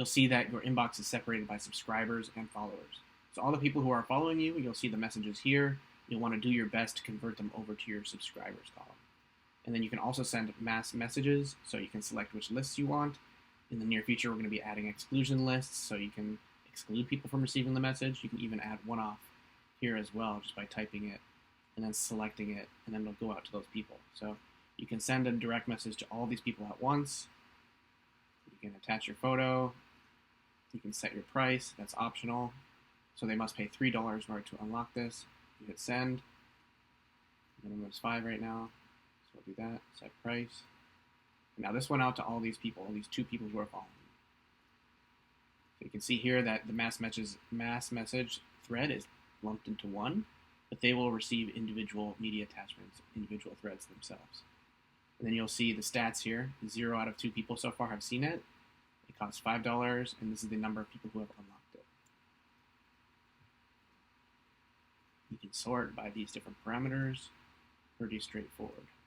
you'll see that your inbox is separated by subscribers and followers. So all the people who are following you, you'll see the messages here. You'll want to do your best to convert them over to your subscribers column. And then you can also send mass messages, so you can select which lists you want. In the near future, we're going to be adding exclusion lists, so you can exclude people from receiving the message. You can even add one-off here as well, just by typing it and then selecting it, and then it'll go out to those people. So you can send a direct message to all these people at once. You can attach your photo. You can set your price. That's optional. So they must pay $3 in order to unlock this. You hit send. Minimum is 5 right now. So we'll do that. Set price. And now this went out to all these people, all these 2 people who are following. So you can see here that the mass message thread is lumped into one, but they will receive individual media attachments, individual threads themselves. And then you'll see the stats here. 0 out of 2 people so far have seen it. It costs $5, and this is the number of people who have unlocked it. You can sort by these different parameters. Pretty straightforward.